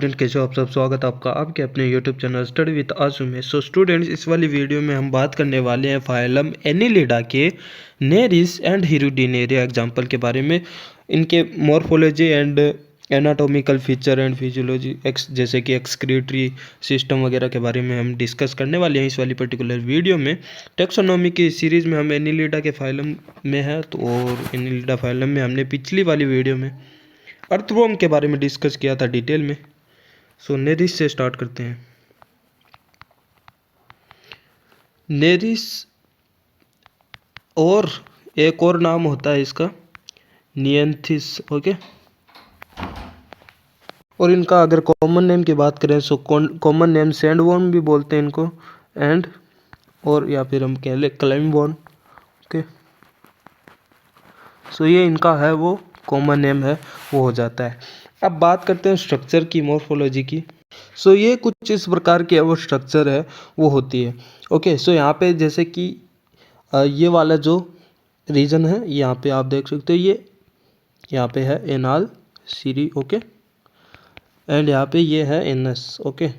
Student, कैसे हो आप सब। स्वागत है आपका आपके अपने यूट्यूब चैनल स्टडी विद आसू में। सो स्टूडेंट्स, इस वाली वीडियो में हम बात करने वाले हैं फाइलम एनिलिडा के नेरिस एंड हिरुडिनेरिया एग्जाम्पल के बारे में, इनके morphology and anatomical feature and physiology जैसे कि एक्सक्रीटरी सिस्टम वगैरह के बारे में हम डिस्कस करने वाले हैं इस वाली पर्टिकुलर वीडियो में। टेक्सोनॉमी की सीरीज़ में हम एनिलिडा के फाइलम में है, तो और एनिलिडा फाइलम में हमने पिछली वाली वीडियो में अर्थवर्म के बारे में डिस्कस किया था डिटेल में। सो नेरिस से स्टार्ट करते हैं। नेरिस और एक और नाम होता है इसका नियंथिस, ओके। और इनका अगर कॉमन नेम की बात करें सो कॉमन नेम सैंडवर्म भी बोलते हैं इनको, एंड और या फिर हम कह लें क्लाइमवर्म, ओके। सो ये इनका है वो कॉमन नेम है, वो हो जाता है। अब बात करते हैं स्ट्रक्चर की, मॉर्फोलॉजी की। सो ये कुछ इस प्रकार की वो स्ट्रक्चर है वो होती है, ओके। सो यहाँ पे जैसे कि ये वाला जो रीजन है यहाँ पे आप देख सकते हो, ये यहाँ पे है एनाल सीरी, ओके, एंड यहाँ पे ये है एनस, ओके।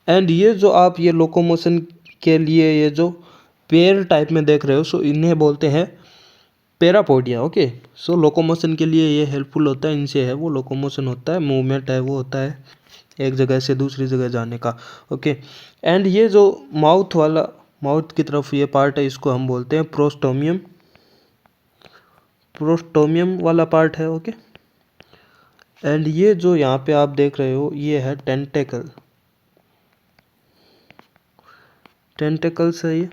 एंड ये जो आप ये लोकोमोशन के लिए ये जो पेयर टाइप में देख रहे हो, सो इन्हें बोलते हैं पैरापोडिया, ओके। सो लोकोमोशन के लिए ये हेल्पफुल होता है, इनसे है वो लोकोमोशन होता है, मूवमेंट है वो होता है एक जगह से दूसरी जगह जाने का, ओके। एंड ये जो माउथ वाला, माउथ की तरफ ये पार्ट है, इसको हम बोलते हैं प्रोस्टोमियम, प्रोस्टोमियम वाला पार्ट है, ओके। एंड ये जो यहाँ पे आप देख रहे हो ये है टेंटेकल, टेंटेकल्स है ये।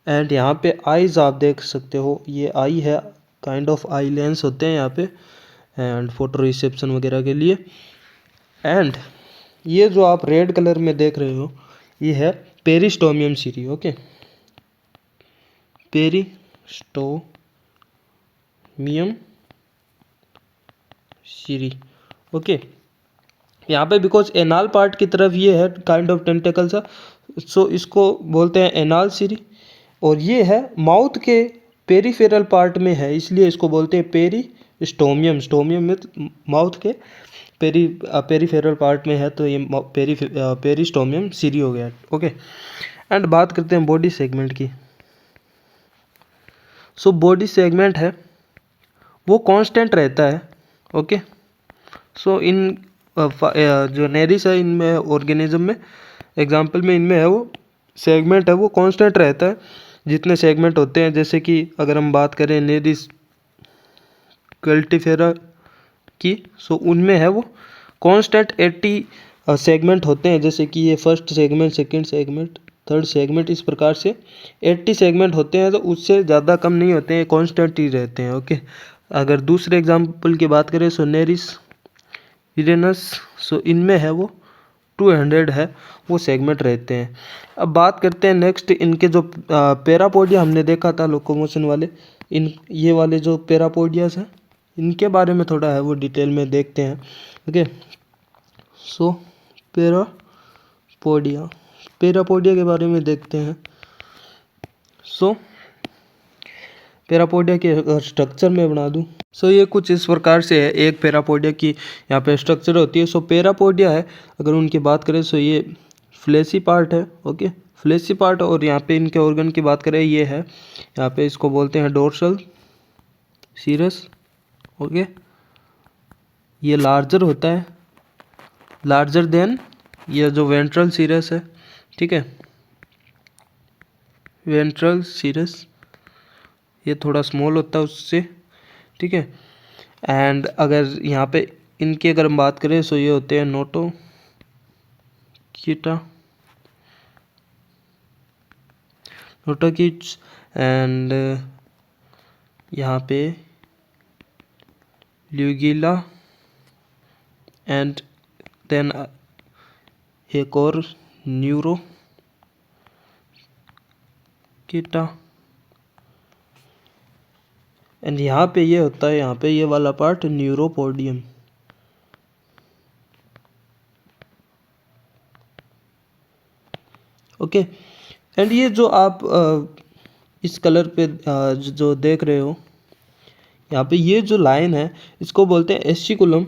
एंड यहाँ पे आईज आप देख सकते हो, ये आई है, काइंड ऑफ आई लेंस होते हैं यहाँ पे एंड फोटो रिसेप्शन वगैरह के लिए। एंड ये जो आप रेड कलर में देख रहे हो ये है पेरिस्टोमियम सीरी, ओके, पेरिस्टोमियम सीरी, ओके। यहाँ पे बिकॉज एनाल पार्ट की तरफ ये है काइंड ऑफ टेंटेकल सा, सो इसको बोलते हैं एनाल सीरी। और ये है माउथ के पेरीफेरल पार्ट में है, इसलिए इसको बोलते हैं पेरिस्टोमियम। स्टोमियम में माउथ के पेरीफेरल पार्ट में है, तो ये पेरिस्टोमियम सीरी हो गया, ओके। एंड बात करते हैं बॉडी सेगमेंट की। सो बॉडी सेगमेंट है वो कांस्टेंट रहता है, ओके। सो इन जो नेरिस है इनमें ऑर्गेनिज्म में एग्जाम्पल में इनमें है वो सेगमेंट है वो कांस्टेंट रहता है, जितने सेगमेंट होते हैं। जैसे कि अगर हम बात करें नेरिस कल्टीफेरा की, सो उनमें है वो कांस्टेंट 80 सेगमेंट होते हैं। जैसे कि ये first segment, second segment, third segment, इस प्रकार से 80 सेगमेंट होते हैं, तो उससे ज़्यादा कम नहीं होते हैं, कांस्टेंट ही रहते हैं, ओके। अगर दूसरे एग्जाम्पल की बात करें सो नेरिस यूरेनस, सो इनमें है वो 200 है वो सेगमेंट रहते हैं। अब बात करते हैं नेक्स्ट इनके जो पैरापोडिया हमने देखा था लोकोमोशन वाले, इन ये वाले जो पैरापोडियास हैं इनके बारे में थोड़ा है वो डिटेल में देखते हैं, ओके। सो पैरापोडिया, पैरापोडिया के बारे में देखते हैं। सो पैरापोडिया के स्ट्रक्चर में बना दूं, सो ये कुछ इस प्रकार से है। एक पैरापोडिया की यहाँ पे स्ट्रक्चर होती है। सो पैरापोडिया है, अगर उनकी बात करें सो ये फ्लैशी पार्ट है, ओके, फ्लैशी पार्ट। और यहाँ पे इनके ऑर्गन की बात करें ये है, यहाँ पे इसको बोलते हैं डोर्सल सीरस, ओके। ये लार्जर होता है, लार्जर देन ये जो वेंट्रल सीरस है, ठीक है, वेंट्रल सीरस ये थोड़ा स्मॉल होता है उससे, ठीक है। एंड अगर यहाँ पे इनकी अगर हम बात करें सो ये होते हैं नोटो कीटा, नोटोकीट्स। एंड यहाँ पे ल्यूगिला, एंड देन एक और न्यूरो कीटा। एंड यहाँ पे ये होता है, यहाँ पे ये वाला पार्ट न्यूरोपोडियम, ओके। एंड ये जो आप इस कलर पे जो देख रहे हो यहाँ पे ये जो लाइन है इसको बोलते हैं एस्टिकुलम,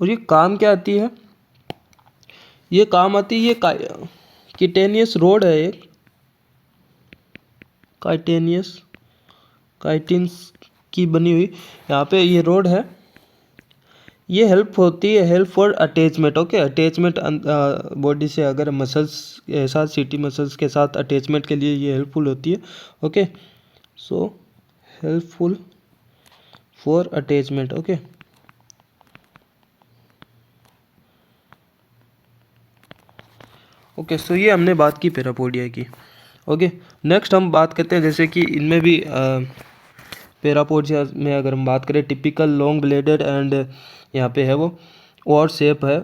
और ये काम क्या आती है, ये काम आती है, ये किटेनियस रोड है, एक काइटिन्स की बनी हुई यहाँ पे ये रोड है। ये हेल्प होती है, help for attachment. Okay, attachment body से अगर मसल्स के साथ, सीटी मसल्स के साथ अटैचमेंट के लिए ये हेल्पफुल होती है। Okay, so helpful for attachment. Okay, okay, so ये हमने बात की पैरापोडिया की। ओके, नेक्स्ट हम बात करते हैं जैसे कि इनमें भी पैरापोडिया में अगर हम बात करें, टिपिकल लॉन्ग ब्लेडेड एंड यहाँ पे है वो और शेप है,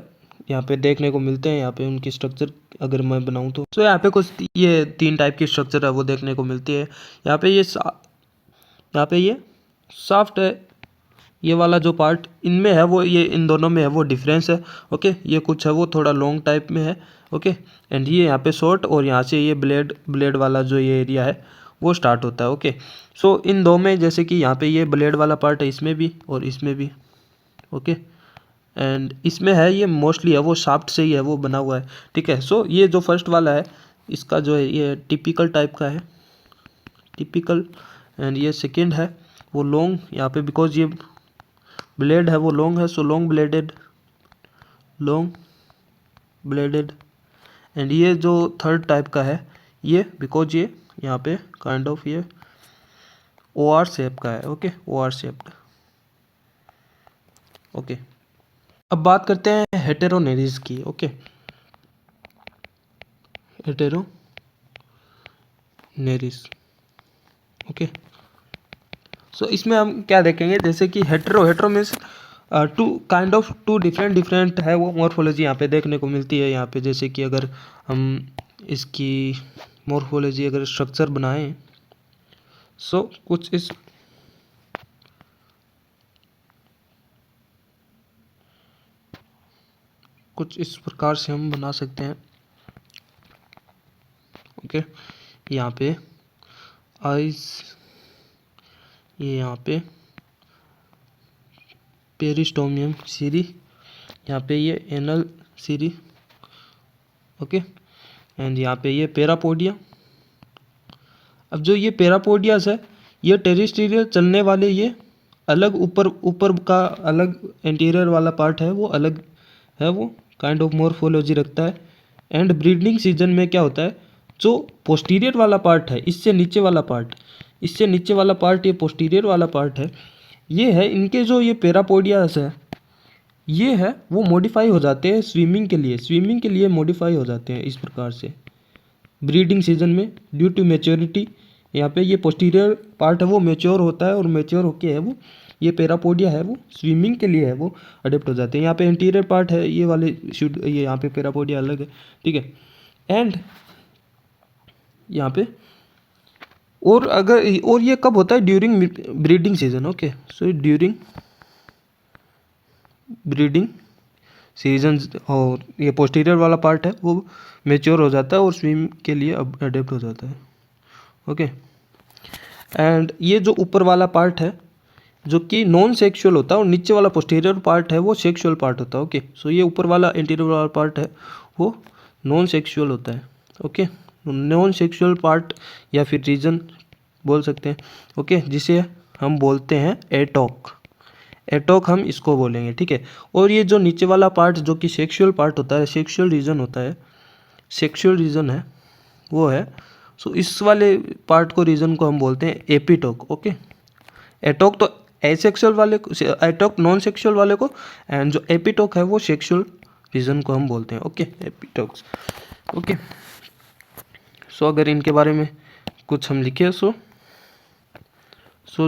यहाँ पे देखने को मिलते हैं। यहाँ पे उनकी स्ट्रक्चर अगर मैं बनाऊँ तो यहाँ पे कुछ ये 3 टाइप की स्ट्रक्चर है वो देखने को मिलती है। यहाँ पे ये सॉफ्ट है, ये वाला जो पार्ट इनमें है वो, ये इन दोनों में है वो डिफरेंस है। ओके, ये कुछ है वो थोड़ा लॉन्ग टाइप में है। ओके, एंड ये यहाँ पे शॉर्ट और यहाँ से ये ब्लेड वाला जो ये एरिया है वो स्टार्ट होता है। ओके, सो इन दो में जैसे कि यहाँ पे ये ब्लेड वाला पार्ट है इसमें भी और इसमें भी। ओके, एंड इसमें है ये मोस्टली है वो शाफ्ट से ही है वो बना हुआ है। ठीक है, सो ये जो फर्स्ट वाला है इसका जो है ये टिपिकल टाइप का है, टिपिकल। एंड ये सेकेंड है वो लॉन्ग, यहाँ पे बिकॉज ये ब्लेड है वो लॉन्ग है, सो लॉन्ग ब्लेडेड। एंड ये जो थर्ड टाइप का है ये बिकॉज ये यहाँ पे काइंड ऑफ ये OR शेप का है। Okay, OR shaped. ओके, अब बात करते हैं हेटेरोनेरिस की। ओके, हेटेरोनेरिस। ओके, सो इसमें हम क्या देखेंगे जैसे कि हेटेरो मीन्स टू डिफरेंट है वो मॉर्फोलॉजी यहाँ पे देखने को मिलती है। यहाँ पे जैसे कि अगर हम इसकी मॉर्फोलॉजी अगर स्ट्रक्चर बनाएं, सो कुछ इस प्रकार से हम बना सकते हैं। ओके, यहाँ पे आइज, ये यहाँ पे पेरिस्टोमियम सीरी, यहाँ पे ये एनल सीरी। ओके, एंड यहाँ पे ये पैरापोडिया। अब जो ये पैरापोडियास है ये टेरिस्टेरियल चलने वाले, ये अलग ऊपर का अलग इंटीरियर वाला पार्ट है वो अलग है, वो काइंड ऑफ मॉर्फोलॉजी रखता है। एंड ब्रीडिंग सीजन में क्या होता है, जो पोस्टीरियर वाला पार्ट है इससे नीचे वाला पार्ट ये पोस्टीरियर वाला पार्ट है, ये है इनके जो ये पैरापोडियास है ये है वो मॉडिफाई हो जाते हैं स्विमिंग के लिए मॉडिफाई हो जाते हैं इस प्रकार से ब्रीडिंग सीजन में ड्यू टू मैच्योरिटी। यहाँ पे ये पोस्टीरियर पार्ट है वो मैच्योर होता है और मैच्योर होके है वो ये पैरापोडिया है वो स्विमिंग के लिए है वो अडेप्ट हो जाते हैं। यहाँ पे इंटीरियर पार्ट है ये वाले ये यहाँ पे पैरापोडिया अलग है। ठीक है, एंड यहाँ पे और ये कब होता है, during breeding season. Okay, so during breeding season और ये पोस्टीरियर वाला पार्ट है वो मैच्योर हो जाता है और स्विम के लिए अडेप्ट हो जाता है। ओके, एंड ये जो ऊपर वाला पार्ट है जो कि नॉन सेक्सुअल होता है और नीचे वाला पोस्टीरियर पार्ट है वो सेक्सुअल पार्ट होता है। ओके, सो ये ऊपर वाला इंटीरियर वाला पार्ट है वो नॉन सेक्सुअल होता है। ओके, नॉन सेक्सुअल पार्ट या फिर रीजन बोल सकते हैं। ओके, जिसे हम बोलते हैं एटॉक हम इसको बोलेंगे। ठीक है, और ये जो नीचे वाला पार्ट जो कि सेक्सुअल पार्ट होता है, सेक्सुअल रीजन है वो है, सो इस वाले पार्ट को रीजन को हम बोलते हैं एपिटॉक। ओके, एटॉक तो एसेक्सुअल वाले को, एटॉक नॉन सेक्सुअल वाले को, एंड जो एपिटॉक है वो सेक्सुअल रीजन को हम बोलते हैं। ओके, एपिटॉक्स। ओके, सो अगर इनके बारे में कुछ हम लिखे सो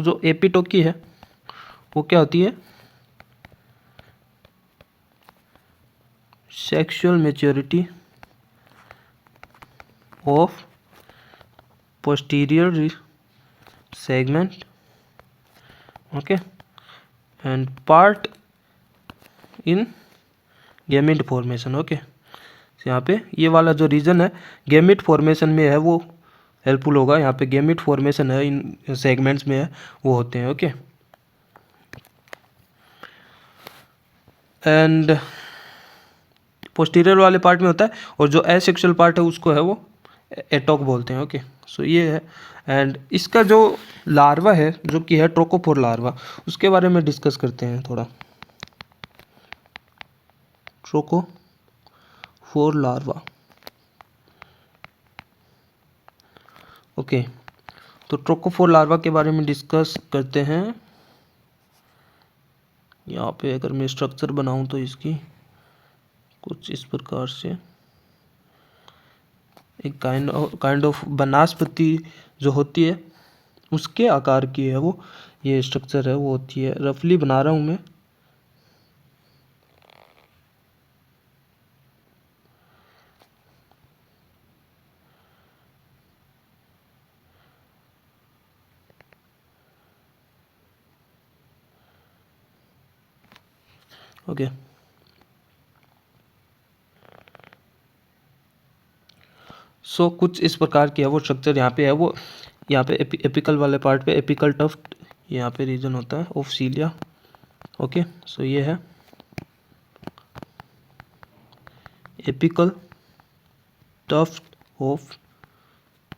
जो एपिटॉक की है वो क्या होती है, sexual maturity of posterior segment. Okay, and part in gamete formation. Okay, यहाँ पे ये वाला जो रीजन है गैमेट फॉर्मेशन में है वो हेल्पफुल होगा। यहाँ पे गैमेट फॉर्मेशन है इन सेगमेंट्स में है वो होते हैं। ओके, एंड पोस्टीरियर वाले पार्ट में होता है, और जो एसेक्सुअल पार्ट है उसको है वो एटॉक बोलते हैं। ओके, सो ये है। एंड इसका जो लार्वा है जो कि है ट्रोकोफोर लार्वा, उसके बारे में डिस्कस करते हैं थोड़ा। ट्रोकोफोर लार्वा, ओके, तो ट्रोकोफोर लार्वा के बारे में डिस्कस करते हैं। यहाँ पे अगर मैं स्ट्रक्चर बनाऊँ तो इसकी कुछ इस प्रकार से एक काइंड ऑफ वनस्पति जो होती है उसके आकार की है वो, ये स्ट्रक्चर है वो होती है। रफली बना रहा हूँ मैं। ओके, सो कुछ इस प्रकार की है वो स्ट्रक्चर। यहाँ पे है वो, यहाँ पे एपिकल वाले पार्ट पे एपिकल टफ्ट यहाँ पे रीजन होता है ऑफ सीलिया। ओके, सो ये है apical tuft of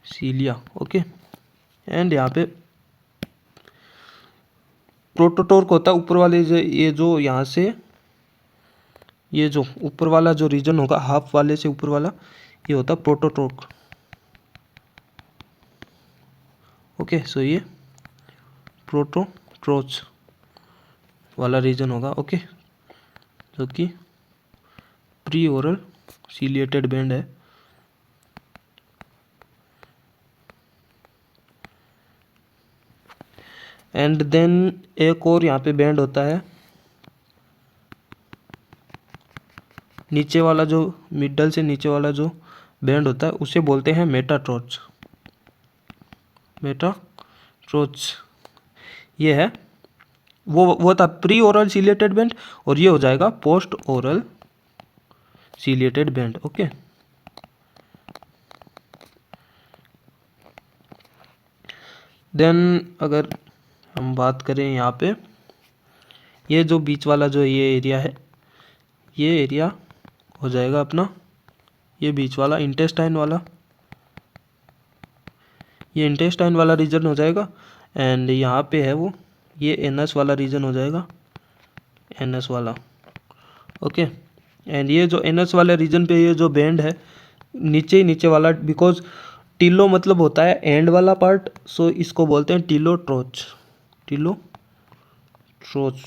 cilia. Okay, and यहाँ पे प्रोटोटोर्क होता है ऊपर वाले ये जो यहाँ से ये जो ऊपर वाला जो रीजन होगा हाफ वाले से ऊपर वाला, ये होता है प्रोटोटोर्क। ओके, सो ये प्रोटोट्रोच वाला रीजन होगा। ओके, जो कि प्री ओरल सीलिएटेड बैंड है। एंड देन एक और यहाँ पे बैंड होता है नीचे वाला, जो मिडल से नीचे वाला जो बैंड होता है उसे बोलते हैं मेटाट्रोच। मेटाट्रोच ये है वो था प्री ओरल सीलिएटेड बैंड, और ये हो जाएगा post oral ciliated band. Okay, then अगर हम बात करें यहाँ पे, ये जो बीच वाला जो ये एरिया है, ये एरिया हो जाएगा अपना, ये बीच वाला इंटेस्टाइन वाला, ये इंटेस्टाइन वाला रीजन हो जाएगा। एंड यहाँ पे है वो, ये एनस वाला रीजन हो जाएगा, एनस वाला। ओके, एंड ये जो एनस वाले रीजन पे ये जो बैंड है नीचे ही नीचे वाला, बिकॉज टिलो मतलब होता है एंड वाला पार्ट, सो इसको बोलते हैं telotroch. Telotroch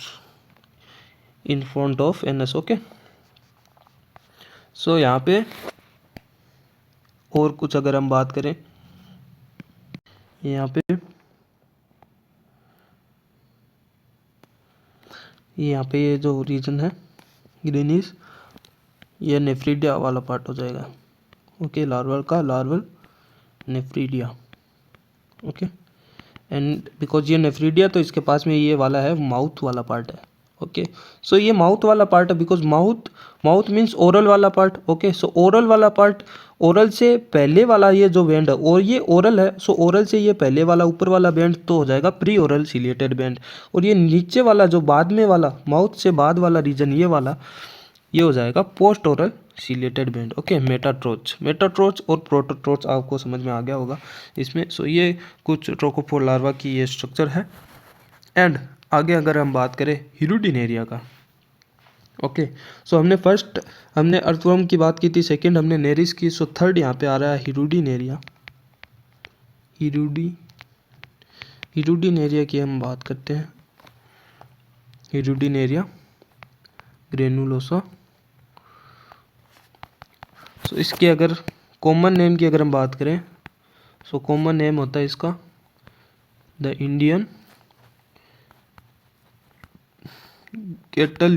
in front of anus. Okay, so यहाँ पे और कुछ अगर हम बात करें, यहाँ पे ये जो रीजन है ग्रीनिश, ये नेफ्रीडिया वाला पार्ट हो जाएगा। ओके, लार्वल का larval nephridia. Okay, and because ये नेफ्रीडिया तो इसके पास में ये वाला है माउथ वाला पार्ट है। ओके, सो ये माउथ वाला पार्ट है बिकॉज माउथ मीन्स ओरल वाला पार्ट। ओके, सो ओरल वाला पार्ट, ओरल से पहले वाला ये जो बैंड है, और ये ओरल है, सो ओरल से ये पहले वाला ऊपर वाला बैंड तो हो जाएगा प्री ओरल सीलिएटेड बैंड, और ये नीचे वाला जो बाद में वाला माउथ से बाद वाला रीजन ये वाला, ये हो जाएगा post oral ciliated band. Okay, metatroch और प्रोटोट्रोच आपको समझ में आ गया होगा इसमें। सो ये कुछ ट्रोकोफोर लार्वा की ये स्ट्रक्चर है। एंड आगे अगर हम बात करें हिरुडिनेरिया का, ओके, सो हमने अर्थवर्म की बात की थी, सेकंड हमने नेरिस की, सो थर्ड यहाँ पे आ रहा है हिरुडिनेरिया। हिरुडिनेरिया की हम बात करते हैं, हिरुडिनेरिया ग्रेनुलोसा। सो इसके अगर कॉमन नेम की अगर हम बात करें, सो कॉमन नेम होता है इसका द इंडियन कैटल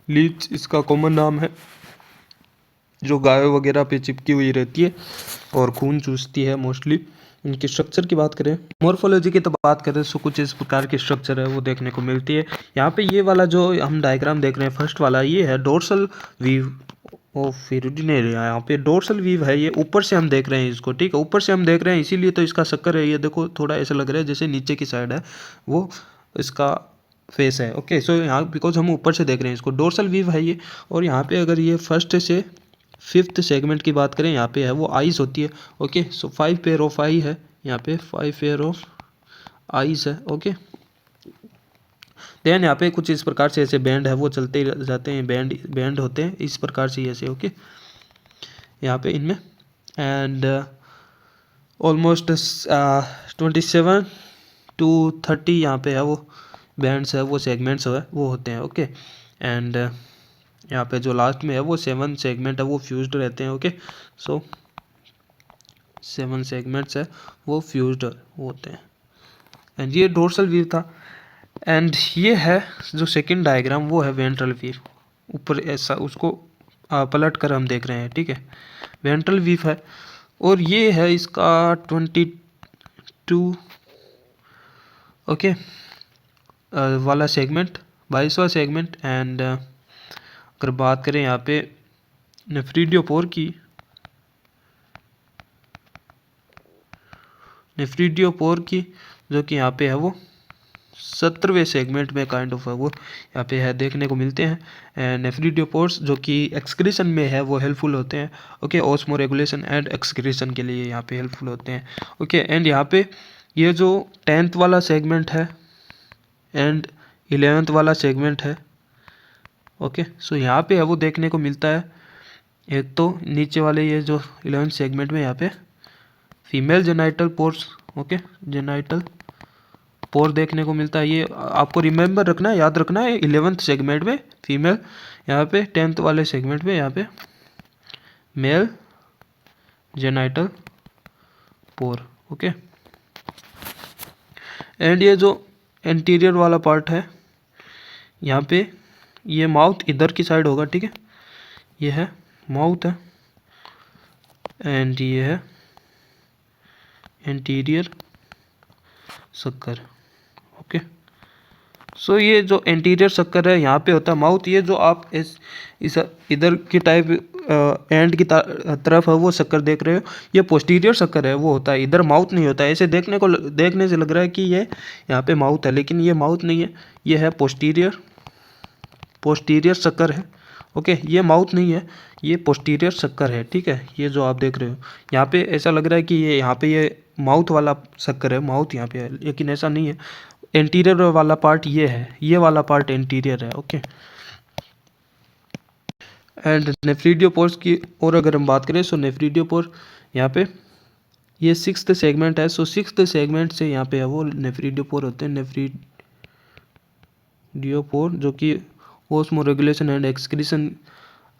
लीच इसका कॉमन नाम है, जो गाय वगैरह पे चिपकी हुई रहती है और खून चूसती है मोस्टली। इनके स्ट्रक्चर की बात करें, मॉर्फोलॉजी की तो बात करें, सो कुछ इस प्रकार की स्ट्रक्चर है वो देखने को मिलती है। यहाँ पे ये वाला जो हम डायग्राम देख रहे हैं फर्स्ट वाला, ये है डोर्सल वीव ऑफ हिरुडिनेरिया। यहाँ पे डोर्सल वीव है, ये ऊपर से हम देख रहे हैं इसको, ठीक है, ऊपर से हम देख रहे हैं, इसीलिए तो इसका शक्कर है। ये देखो थोड़ा ऐसा लग रहा है जैसे नीचे की साइड है वो, इसका फेस है। ओके, सो यहाँ बिकॉज हम ऊपर से देख रहे हैं इसको, डोर्सल वीव है ये। और यहाँ पे अगर ये फर्स्ट से फिफ्थ सेगमेंट की बात करें, यहाँ पे है वो आईज होती है। ओके, सो 5 पेयर ऑफ आई है यहाँ पे, 5 पेयर ऑफ आईज है। ओके, देन यहाँ पे कुछ इस प्रकार से ऐसे बैंड है वो चलते जाते हैं, बैंड बैंड होते हैं इस प्रकार से ऐसे। ओके, यहाँ पे इनमें एंड ऑलमोस्ट 27 to 30 यहाँ पे है वो बैंड्स है वो सेगमेंट्स है वो होते हैं। ओके, एंड यहाँ पे जो लास्ट में है वो 7 सेगमेंट है वो फ्यूज्ड रहते हैं। ओके, सो 7 सेगमेंट्स है वो फ्यूज्ड होते हैं। एंड ये डोर्सल व्यू था। एंड ये है जो सेकंड डायग्राम, वो है वेंट्रल व्यू। ऊपर ऐसा उसको पलट कर हम देख रहे हैं। ठीक है, वेंट्रल व्यू है और ये है इसका 22 ओके वाला सेगमेंट, 22वां सेगमेंट। एंड अगर बात करें यहाँ पे नेफ्रिडियोपोर की, जो कि यहाँ पे है वो 17वें सेगमेंट में काइंड ऑफ है वो यहाँ पे है देखने को मिलते हैं। एंड नेफ्रिडियोपोर्स जो कि एक्सक्रीशन में है वो हेल्पफुल होते हैं। Okay, osmo regulation and excretion के लिए यहाँ पे हेल्पफुल होते हैं। ओके, एंड यहाँ पे ये जो 10th वाला सेगमेंट है एंड 11th वाला सेगमेंट है। ओके, सो यहाँ पे है वो देखने को मिलता है। एक तो नीचे वाले ये जो 11th सेगमेंट में यहाँ पे female genital pores, okay genital पोर देखने को मिलता है। ये आपको रिमेंबर रखना है, याद रखना है, 11th सेगमेंट में फीमेल, यहाँ पे 10th वाले सेगमेंट में यहाँ पे mail genital pour. Okay, and ये जो एंटीरियर वाला पार्ट है यहाँ पे, ये माउथ इधर की साइड होगा। ठीक है, ये है माउथ है एंड ये है एंटीरियर सक्कर। ओके, सो ये जो एंटीरियर सक्कर है यहाँ पे होता है माउथ। ये जो आप इस इधर की टाइप एंड की तरफ है वो शक्कर देख रहे हो, ये पोस्टीरियर शक्कर है वो होता है, इधर माउथ नहीं होता है। ऐसे देखने से लग रहा है कि ये यहाँ पे माउथ है, लेकिन ये माउथ नहीं है, ये है पोस्टीरियर शक्कर है। ओके, ये माउथ नहीं है, ये पोस्टीरियर शक्कर है। ठीक है, ये जो आप देख रहे हो यहाँ पे ऐसा लग रहा है कि ये यहाँ पे ये माउथ वाला शक्कर है, माउथ यहाँ पे है, लेकिन ऐसा नहीं है। एंटीरियर वाला पार्ट ये है, ये वाला पार्ट एंटीरियर है। ओके, एंड नेफ्रिडियोपोर्स की और अगर हम बात करें, सो नेफ्रिडियोपोर यहाँ पे ये 6th सेगमेंट है। सो 6th सेगमेंट से यहाँ पे है वो नेफ्रिडियोपोर होते हैं। नेफ्रिडियोपोर जो कि ऑस्मो रेगुलेशन एंड एक्सक्रीशन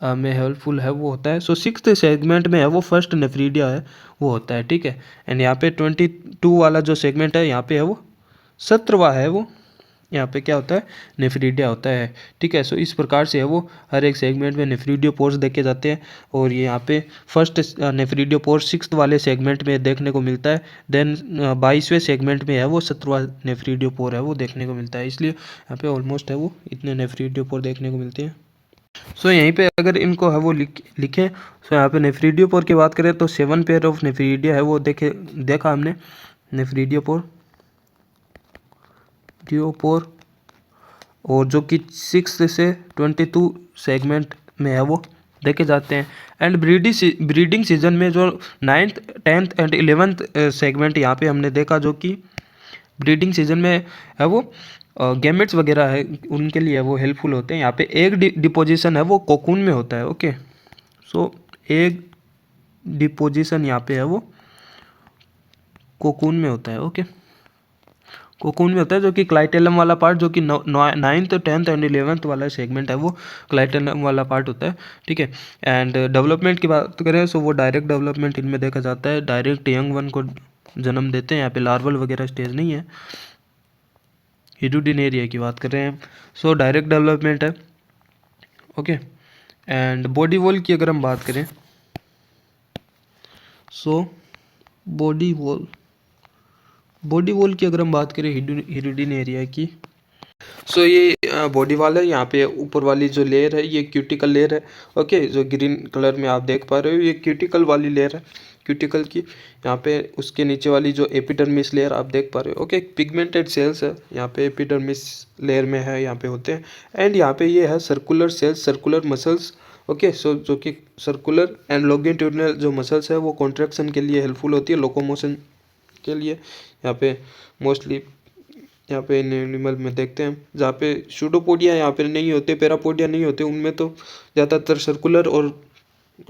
में हेल्पफुल है वो होता है। सो 6th सेगमेंट में है वो फर्स्ट नेफ्रीडिया है वो होता है। ठीक है, एंड यहाँ पे 22 वाला जो सेगमेंट है यहाँ पे है वो 17वां है वो, यहाँ पे क्या होता है नेफ्रीडिया होता है। ठीक है, सो इस प्रकार से है वो हर एक सेगमेंट में नेफ्रीडियोपोर्स देखे जाते हैं। और ये यहाँ पे फर्स्ट नेफ्रीडियोपोर 6th वाले सेगमेंट में देखने को मिलता है। देन 22वें सेगमेंट में है वो 17वां नेफ्रीडियोपोर है वो देखने को मिलता है। इसलिए यहाँ पे ऑलमोस्ट है वो इतने नेफ्रीडियोपोर देखने को मिलते हैं। सो यहीं पे अगर इनको है वो लिखें, सो यहाँ पे नेफ्रीडियोपोर की बात करें तो 7 पेयर ऑफ नेफ्रीडिया है वो देखा हमने नेफ्रीडियोपोर और जो कि 6 से 22 सेगमेंट में है वो देखे जाते हैं। एंड ब्रीडिंग सीजन में जो 9th 10th and 11th segment यहाँ पे हमने देखा, जो कि ब्रीडिंग सीजन में है वो गैमेट्स वगैरह है उनके लिए वो हेल्पफुल होते हैं। यहाँ पे एग डिपोजिशन है वो कोकून में होता है। ओके, सो एग डिपोजिशन यहाँ पे है वो कोकून में होता है। ओके, कोकून में होता है, जो कि क्लाइटेलम वाला पार्ट, जो कि 9th 10th एंड 11th वाला सेगमेंट है वो क्लाइटेलम वाला पार्ट होता है। ठीक है, एंड डेवलपमेंट की बात करें सो वो डायरेक्ट डेवलपमेंट इनमें देखा जाता है, डायरेक्ट यंग वन को जन्म देते हैं। यहाँ पे लार्वल वगैरह स्टेज नहीं है। हिडुडिनेरिया की बात कर रहे हैं, सो डायरेक्ट डेवलपमेंट है। ओके, एंड बॉडी वॉल की अगर हम बात करें, सो बॉडी वॉल की अगर हम बात करें हिडुडिनेरिया की, सो ये बॉडी वाल है। यहाँ पे ऊपर वाली जो लेयर है ये क्यूटिकल लेयर है। ओके, जो ग्रीन कलर में आप देख पा रहे हो ये क्यूटिकल वाली लेयर है। क्यूटिकल की। यहाँ पे उसके नीचे वाली जो एपिडर्मिस लेयर आप देख पा रहे हो, ओके, पिगमेंटेड सेल्स है यहाँ पे एपिडर्मिस लेयर में है, यहाँ पे होते हैं। एंड यहाँ पे ये है circular cells, circular muscles, okay. So जो कि सर्कुलर एंड लॉन्गिट्यूडिनल जो मसल्स है वो कॉन्ट्रैक्शन के लिए हेल्पफुल होती है, लोकोमोशन के लिए। यहाँ पे मोस्टली यहाँ पे इन एनिमल में देखते हैं जहाँ पे सूडोपोडिया यहाँ पे नहीं होते, पैरापोडिया नहीं होते, उनमें तो ज़्यादातर सर्कुलर और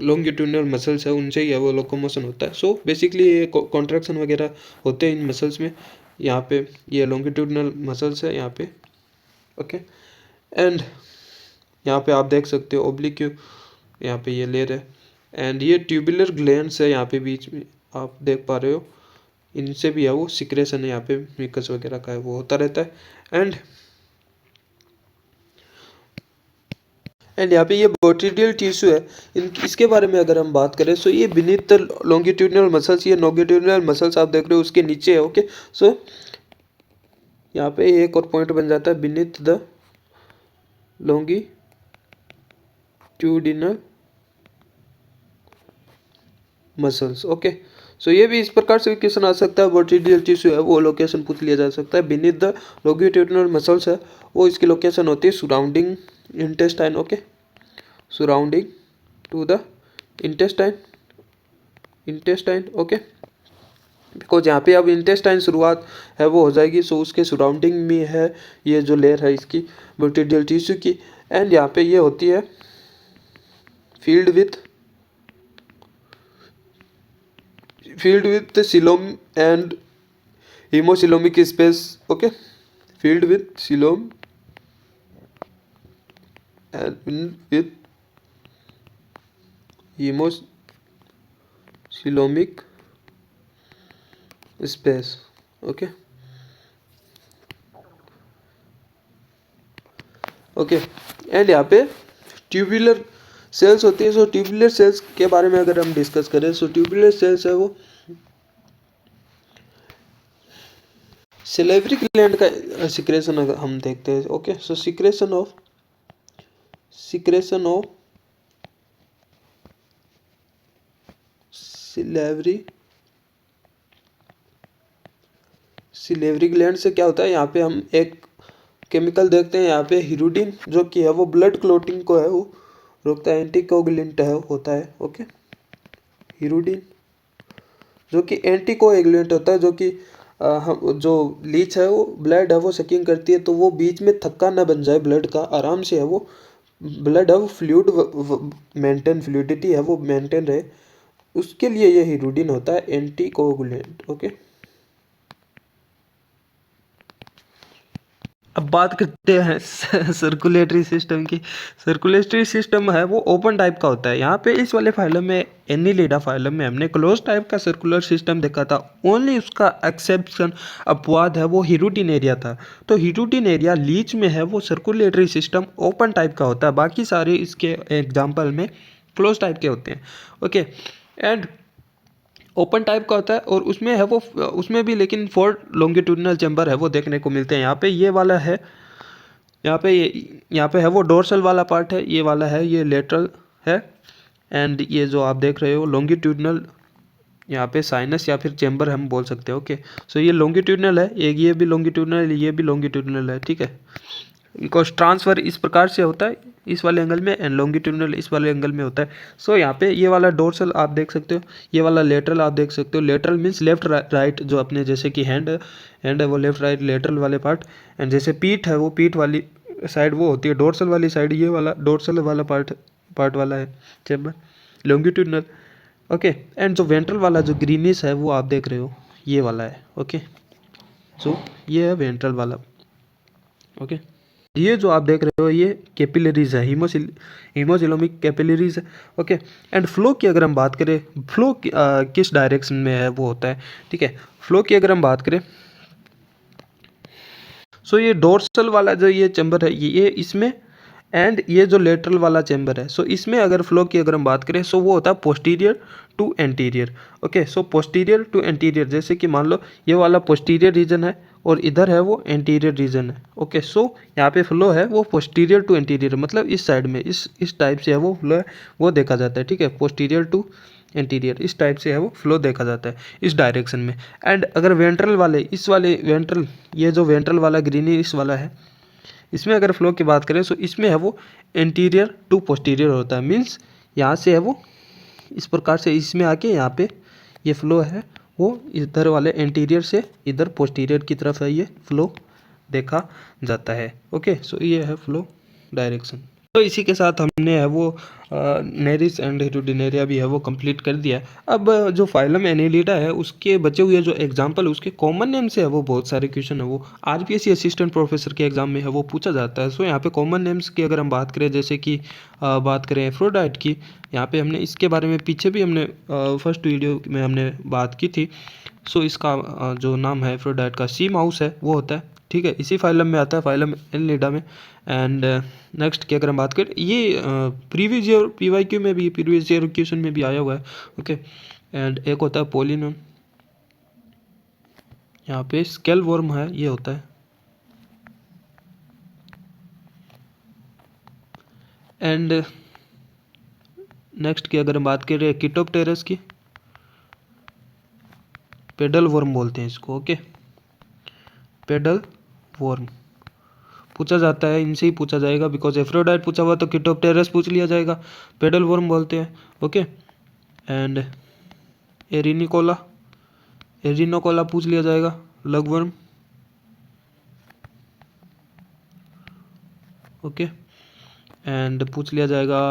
लॉन्गिट्यूडिनल मसल्स है, उनसे ही है वो लोकोमोशन होता है। सो बेसिकली ये कॉन्ट्रैक्शन वगैरह होते हैं इन मसल्स में। यहाँ पे ये लॉन्गिट्यूडिनल मसल्स है यहाँ पे, ओके। एंड यहाँ पे आप देख सकते हो ओब्लिक यहाँ पे ये लेयर है। एंड ये ट्यूबुलर ग्लैंड्स है यहाँ पे बीच में आप देख पा रहे हो, इनसे भी है वो सिक्रेशन है यहाँ पे, म्यूकस वगैरह का है वो होता रहता है। एंड यहाँ पे ये बोट्रिडियल टिश्यू है, इसके बारे में अगर हम बात करें, सो ये बीनीथ द लॉन्गिट्यूडिनल मसल्स, ये लॉन्गिट्यूडिनल मसल्स आप देख रहे हो उसके नीचे है, ओके। सो यहाँ पे एक और पॉइंट बन जाता है beneath the longitudinal muscles, okay. So ये भी इस प्रकार से क्वेश्चन आ सकता है, बोट्रिडियल टिश्यू है वो लोकेशन पूछ लिया जा सकता है। बीनीथ द लॉन्गिट्यूडिनल मसल्स है वो इसकी लोकेशन होती है surrounding intestine, okay, surrounding to the intestine, okay. Because यहाँ पे अब इंटेस्टाइन शुरुआत है वो हो जाएगी, सो उसके सराउंडिंग में है ये जो लेयर है इसकी बोट्रिडियल टिश्यू की। एंड यहाँ पे ये होती है filled with coelom and haemocoelomic space, okay, filled with coelom and with haemocoelomic space, okay, okay. And यहाँ पे ट्यूबुलर सेल्स होती है। सो ट्यूबुलर सेल्स के बारे में अगर हम डिस्कस करें, सो ट्यूबुलर सेल्स है वो सिलेवरी ग्लैंड का सिक्रेशन अगर हम देखते हैं, okay. So secretion of salivary gland से क्या होता है, यहाँ पे हम एक केमिकल देखते हैं यहाँ पे हिरुडिन, जो कि है वो ब्लड क्लोटिंग को है वो रोकता है, एंटीकोगुलेंट है होता है, ओके। हिरुडिन जो कि एंटीकोएगुलेंट होता है, जो कि हम जो लीच है वो ब्लड है वो सकिंग करती है, तो वो बीच में थक्का ना बन जाए ब्लड का, आराम से है वो ब्लड है वो फ्लूइड मेंटेन, फ्लूइडिटी है वो मेंटेन रहे, उसके लिए ये हिरुडिन होता है एंटीकोगुलेंट, ओके। अब बात करते हैं सर्कुलेटरी सिस्टम की। सर्कुलेटरी सिस्टम है वो ओपन टाइप का होता है। यहाँ पे इस वाले फाइलम में एनिलिडा फाइलम में हमने क्लोज टाइप का सर्कुलर सिस्टम देखा था, ओनली उसका एक्सेप्शन अपवाद है वो हिरुडिन एरिया था। तो हिरुडिन एरिया लीच में है वो सर्कुलेटरी सिस्टम ओपन टाइप का होता है, बाकी सारे इसके एग्जाम्पल में क्लोज टाइप के होते हैं, ओके। एंड ओपन टाइप का होता है और उसमें है वो उसमें भी लेकिन 4 लॉन्गिट्यूडिनल चैम्बर है वो देखने को मिलते हैं। यहाँ पे ये वाला है, यहाँ पे है वो डोर्सल वाला पार्ट है, ये वाला है ये लेटरल है। एंड ये जो आप देख रहे हो लॉन्गिट्यूडिनल, यहाँ पे साइनस या फिर चैम्बर हम बोल सकते हैं, ओके। सो ये लॉन्गिट्यूडिनल है, एक ये भी लॉन्गिट्यूडिनल, ये भी लॉन्गिट्यूडिनल है, ठीक है। बिकॉज ट्रांसफ़र इस प्रकार से होता है इस वाले एंगल में, एंड लॉन्गिट्यूडिनल इस वाले एंगल में होता है। सो यहाँ पे ये वाला डोर्सल आप देख सकते हो, ये वाला लेटरल आप देख सकते हो। लेटरल मीन्स लेफ्ट राइट, जो अपने जैसे कि हैंड है वो लेफ्ट राइट लेटरल वाले पार्ट। एंड जैसे पीठ है वो पीठ वाली साइड वो होती है डोर्सल वाली साइड, ये वाला डोर्सल वाला पार्ट वाला है चैम्बर लॉन्गिट्यूडिनल, ओके। एंड जो वेंट्रल वाला जो ग्रीनिश है वो आप देख रहे हो ये वाला है, ओके। सो ये है वेंट्रल वाला, ओके। ये जो आप देख रहे हो ये कैपिलरीज है, हीमोसिलोमिक कैपिलरीज है, ओके। एंड फ्लो की अगर हम बात करें, फ्लो किस डायरेक्शन में है वो होता है, ठीक है। फ्लो की अगर हम बात करें, सो ये डोर्सल वाला जो ये चैम्बर है ये इसमें, एंड ये जो लेटरल वाला चैम्बर है, सो इसमें अगर फ्लो की अगर हम बात करें, सो वो होता है posterior to anterior, okay. So posterior to anterior, जैसे कि मान लो ये वाला पोस्टीरियर रीजन है और इधर है वो एंटीरियर रीजन है, ओके। सो यहाँ पे फ्लो है वो पोस्टीरियर टू एंटीरियर, मतलब इस साइड में इस टाइप से है वो फ्लो है वो देखा जाता है, ठीक है, पोस्टीरियर टू एंटीरियर, इस टाइप से है वो फ्लो देखा जाता है इस डायरेक्शन में। एंड अगर वेंट्रल वाले, इस वाले वेंट्रल, ये जो वेंट्रल वाला ग्रीनिश वाला है, इसमें अगर फ्लो की बात करें तो इसमें है वो इंटीरियर टू पोस्टीरियर होता है। मीन्स यहाँ से है वो इस प्रकार से इसमें आके यहाँ पे ये फ्लो है वो इधर वाले इंटीरियर से इधर पोस्टीरियर की तरफ है ये फ्लो देखा जाता है। ओके, सो ये है फ्लो डायरेक्शन। तो इसी के साथ हमने है वो नेरिस एंड हेटेरोडिनेरिया भी है वो कंप्लीट कर दिया है। अब जो फाइलम एनिलिडा है उसके बचे हुए जो एग्जांपल उसके कॉमन नेम से है वो बहुत सारे क्वेश्चन है वो आरपीएससी असिस्टेंट प्रोफेसर के एग्जाम में है वो पूछा जाता है। सो यहाँ पे कॉमन नेम्स की अगर हम बात करें, जैसे कि बात करें एफ्रोडाइट की, यहाँ पे हमने इसके बारे में पीछे भी हमने फर्स्ट वीडियो में हमने बात की थी। सो इसका जो नाम है एफ्रोडाइट का सी माउस है वो होता है, ठीक है, इसी फाइलम में आता है, फाइलम एनिलिडा में। एंड नेक्स्ट की अगर हम बात करें, ये प्रीवियस ईयर पीवाईक्यू में भी, प्रीवियस ईयर क्वेश्चन में भी आया हुआ है। ओके, एंड एक होता है पोलिनम, यहाँ पे स्केल वर्म है ये होता है। एंड नेक्स्ट की अगर हम बात करें किटोप्टेरस की, पेडल वर्म बोलते हैं इसको। ओके, पेडल वर्म पूछा जाता है, इनसे ही पूछा जाएगा, बिकॉज एफ्रोडाइट पूछा हुआ तो किटोप्टेरस पूछ लिया जाएगा, पेडल वर्म बोलते हैं। ओके, एंड एरिनिकोला, एरिनोकोला पूछ लिया जाएगा, लगवर्म। ओके, एंड पूछ लिया जाएगा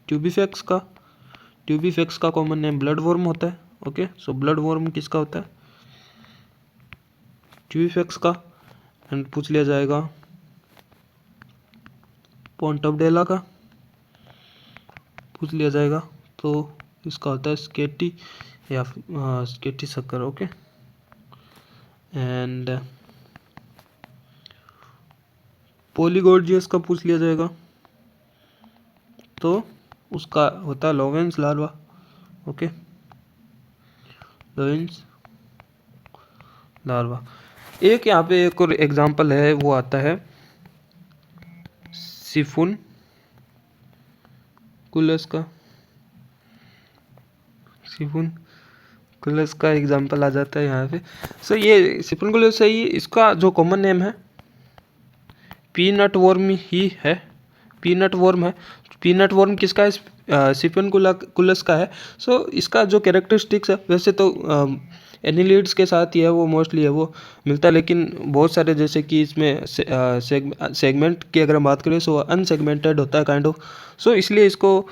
ट्यूबिफेक्स का, ट्यूबिफेक्स का कॉमन नेम ब्लड वर्म होता है। ओके, सो ब्लड वर्म किसका होता है, ट्यूबिफेक्स का। एंड पूछ लिया जाएगा पोंटोबडेला का, पूछ लिया जाएगा, तो इसका होता है स्केटी या स्केटी शक्कर। ओके, एंड पोलीगोर्जियस का पूछ लिया जाएगा, तो उसका होता है Loven's larva. Okay, Loven's larva. एक यहाँ पे एक और एग्जांपल है वो आता है सिफुन कुलस का, सिफुन कुलस का एग्जांपल आ जाता है यहाँ पे। सो ये सिफुन कुलस है, ये इसका जो कॉमन नेम है पीनट वर्म ही है, पीनट वर्म है। पीनट वर्म किसका है, सिफुन कुलस का है। सो इसका जो कैरेक्टरिस्टिक्स है, वैसे तो एनिलिड्स के साथ ही है वो मोस्टली है वो मिलता है, लेकिन बहुत सारे जैसे कि इसमें सेगमेंट की अगर हम बात करें सो अनसेगमेंटेड होता है काइंड ऑफ। सो इसलिए इसको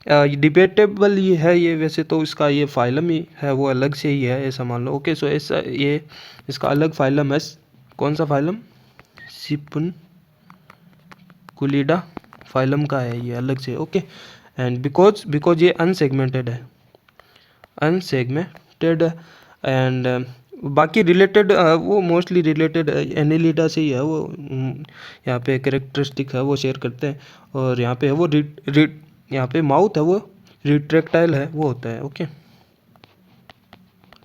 डिबेटेबल ये है ये, वैसे तो इसका ये फाइलम ही है वो अलग से ही है ऐसा मान लो। ओके, सो ऐसा ये इसका अलग फाइलम है। कौन सा फाइलम, सिफुन कुलिडा फाइलम का है ये अलग से। ओके, एंड बिकॉज ये अनसेगमेंटेड है, अनसेगमेंटेड। एंड बाकी रिलेटेड वो मोस्टली रिलेटेड एनिलिडा से ही है वो, यहाँ पे कैरेक्टरिस्टिक है वो शेयर करते हैं। और यहाँ पे है वो यहाँ पे माउथ है वो रिट्रैक्टाइल है वो होता है। ओके,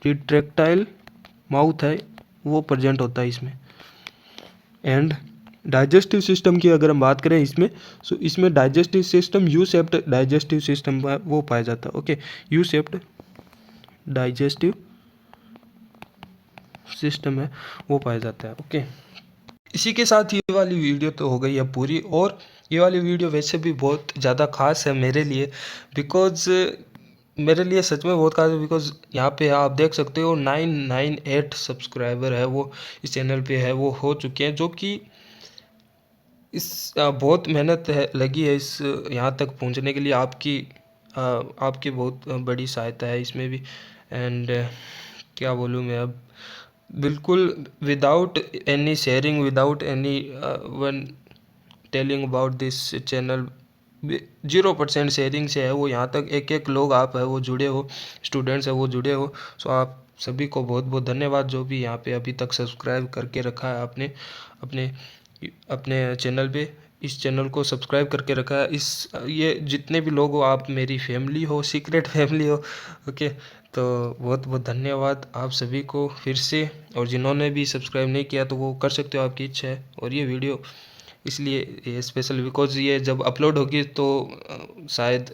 रिट्रैक्टाइल माउथ है वो प्रेजेंट होता है इसमें। एंड डाइजेस्टिव सिस्टम की अगर हम बात करें इसमें, सो इसमें digestive system U shaped digestive system वो पाया जाता है। Okay, U shaped digestive system है वो पाया जाता है। ओके, इसी के साथ ये वाली वीडियो तो हो गई है पूरी। और ये वाली वीडियो वैसे भी बहुत ज़्यादा खास है मेरे लिए, बिकॉज मेरे लिए सच में बहुत खास है, बिकॉज यहाँ पे आप देख सकते हो 998 सब्सक्राइबर है वो इस चैनल पे है वो हो चुके हैं, जो कि इस बहुत मेहनत है लगी है इस यहाँ तक पहुँचने के लिए। आपकी बहुत बड़ी सहायता है इसमें भी। एंड क्या बोलूँ मैं अब, बिल्कुल without any sharing, without any one telling about this channel, 0% sharing से है वो यहाँ तक एक एक लोग आप है वो जुड़े हो, स्टूडेंट्स है वो जुड़े हो। सो आप सभी को बहुत बहुत धन्यवाद, जो भी यहाँ पे अभी तक सब्सक्राइब करके रखा है आपने अपने अपने चैनल पे, इस चैनल को सब्सक्राइब करके रखा है। ये जितने भी लोग हो आप मेरी फैमिली हो, सीक्रेट फैमिली हो। ओके, तो बहुत बहुत धन्यवाद आप सभी को फिर से। और जिन्होंने भी सब्सक्राइब नहीं किया तो वो कर सकते हो, आपकी इच्छा है। और ये वीडियो इसलिए ये स्पेशल, बिकॉज ये जब अपलोड होगी तो शायद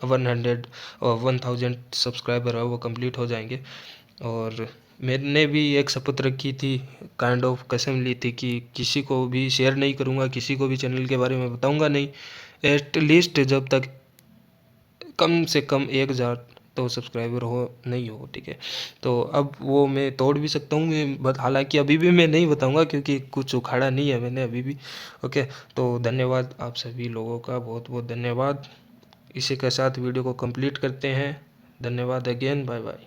1000 सब्सक्राइबर है वो कंप्लीट हो जाएंगे। और मैंने भी एक शपथ रखी थी, काइंड ऑफ कसम ली थी कि किसी को भी शेयर नहीं करूँगा, किसी को भी चैनल के बारे में बताऊँगा नहीं, एट लीस्ट जब तक कम से कम 1000 तो सब्सक्राइबर हो नहीं हो, ठीक है। तो अब वो मैं तोड़ भी सकता हूँ मैं, बट हालांकि अभी भी मैं नहीं बताऊँगा क्योंकि कुछ उखाड़ा नहीं है मैंने अभी भी। ओके, तो धन्यवाद आप सभी लोगों का, बहुत बहुत धन्यवाद। इसी के साथ वीडियो को कंप्लीट करते हैं। धन्यवाद अगेन, बाय बाय।